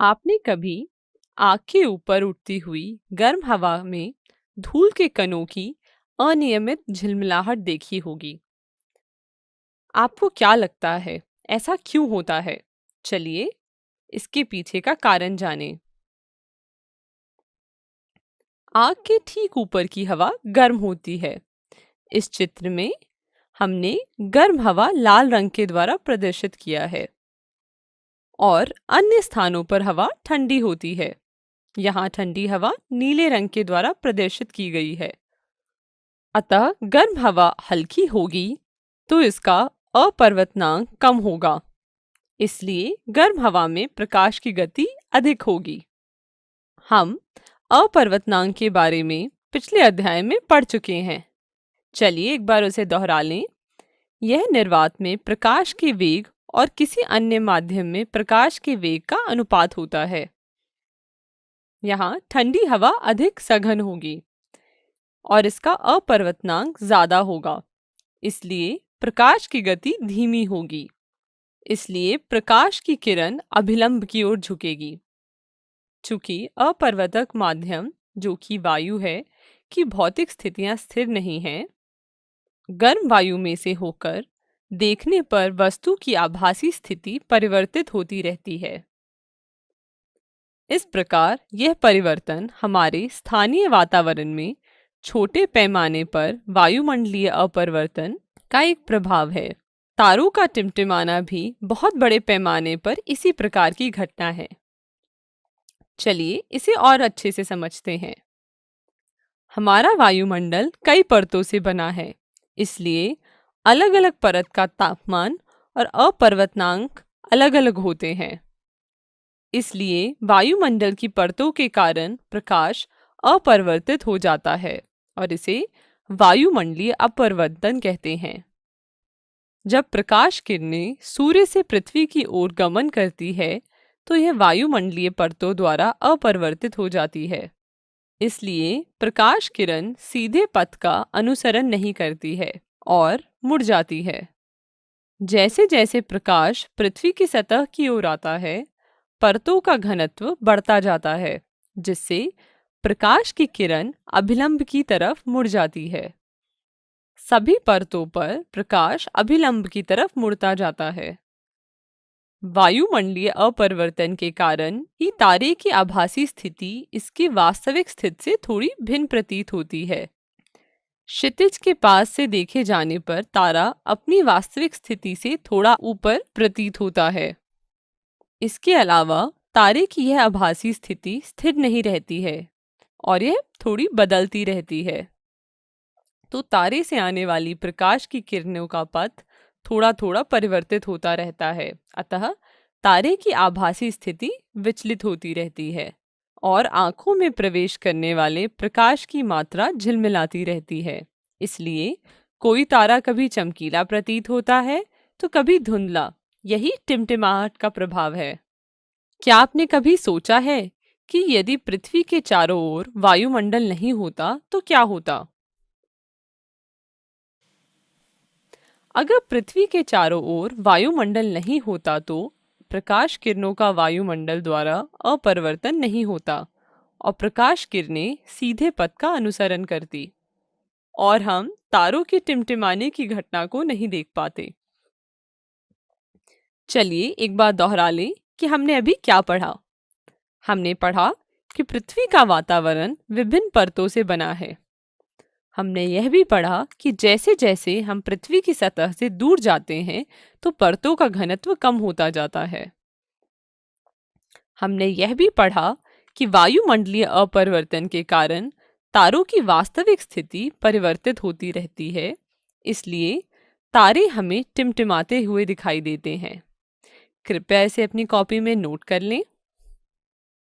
आपने कभी आग के ऊपर उड़ती हुई गर्म हवा में धूल के कणों की अनियमित झिलमिलाहट देखी होगी। आपको क्या लगता है, ऐसा क्यों होता है? चलिए इसके पीछे का कारण जानें। आग के ठीक ऊपर की हवा गर्म होती है। इस चित्र में हमने गर्म हवा लाल रंग के द्वारा प्रदर्शित किया है और अन्य स्थानों पर हवा ठंडी होती है। यहाँ ठंडी हवा नीले रंग के द्वारा प्रदर्शित की गई है। अतः गर्म हवा हल्की होगी तो इसका अपवर्तनांक कम होगा, इसलिए गर्म हवा में प्रकाश की गति अधिक होगी। हम अपवर्तनांक के बारे में पिछले अध्याय में पढ़ चुके हैं। चलिए एक बार उसे दोहरा लें। यह निर्वात में प्रकाश के वेग और किसी अन्य माध्यम में प्रकाश के वेग का अनुपात होता है। यहाँ ठंडी हवा अधिक सघन होगी और इसका अपवर्तनांक ज्यादा होगा, इसलिए प्रकाश की गति धीमी होगी। इसलिए प्रकाश की किरण अभिलंब की ओर झुकेगी। चूंकि अपवर्तक माध्यम, जो कि वायु है, की भौतिक स्थितियां स्थिर नहीं हैं, गर्म वायु में से होकर देखने पर वस्तु की आभासी स्थिति परिवर्तित होती रहती है। इस प्रकार यह परिवर्तन हमारे स्थानीय वातावरण में छोटे पैमाने पर वायुमंडलीय अपरिवर्तन का एक प्रभाव है। तारों का टिमटिमाना भी बहुत बड़े पैमाने पर इसी प्रकार की घटना है। चलिए इसे और अच्छे से समझते हैं। हमारा वायुमंडल कई परतों से बना है, इसलिए अलग अलग परत का तापमान और अपवर्तनांक अलग अलग होते हैं। इसलिए वायुमंडल की परतों के कारण प्रकाश अपरिवर्तित हो जाता है और इसे वायुमंडलीय अपवर्तन कहते हैं। जब प्रकाश किरणें सूर्य से पृथ्वी की ओर गमन करती है तो यह वायुमंडलीय परतों द्वारा अपरिवर्तित हो जाती है। इसलिए प्रकाश किरण सीधे पथ का अनुसरण नहीं करती है और मुड़ जाती है। जैसे जैसे प्रकाश पृथ्वी की सतह की ओर आता है, परतों का घनत्व बढ़ता जाता है, जिससे प्रकाश की किरण अभिलंब की तरफ मुड़ जाती है। सभी परतों पर प्रकाश अभिलंब की तरफ मुड़ता जाता है। वायुमंडलीय अपरिवर्तन के कारण ही तारे की आभासी स्थिति इसकी वास्तविक स्थिति से थोड़ी भिन्न प्रतीत होती है। क्षितिज के पास से देखे जाने पर तारा अपनी वास्तविक स्थिति से थोड़ा ऊपर प्रतीत होता है। इसके अलावा तारे की यह आभासी स्थिति स्थिर नहीं रहती है और यह थोड़ी बदलती रहती है। तो तारे से आने वाली प्रकाश की किरणों का पथ थोड़ा थोड़ा परिवर्तित होता रहता है। अतः तारे की आभासी स्थिति विचलित होती रहती है और आंखों में प्रवेश करने वाले प्रकाश की मात्रा झिलमिलाती रहती है। इसलिए कोई तारा कभी चमकीला प्रतीत होता है तो कभी धुंधला। यही टिमटिमाहट का प्रभाव है। क्या आपने कभी सोचा है कि यदि पृथ्वी के चारों ओर वायुमंडल नहीं होता तो क्या होता? अगर पृथ्वी के चारों ओर वायुमंडल नहीं होता तो प्रकाश किरणों का वायुमंडल द्वारा अपरिवर्तन नहीं होता और प्रकाश किरणें सीधे पथ का अनुसरण करती और हम तारों के टिमटिमाने की घटना को नहीं देख पाते। चलिए एक बार दोहरा लें कि हमने अभी क्या पढ़ा। हमने पढ़ा कि पृथ्वी का वातावरण विभिन्न परतों से बना है। हमने यह भी पढ़ा कि जैसे जैसे हम पृथ्वी की सतह से दूर जाते हैं तो परतों का घनत्व कम होता जाता है। हमने यह भी पढ़ा कि वायुमंडलीय अपरिवर्तन के कारण तारों की वास्तविक स्थिति परिवर्तित होती रहती है, इसलिए तारे हमें टिमटिमाते हुए दिखाई देते हैं। कृपया इसे अपनी कॉपी में नोट कर लें।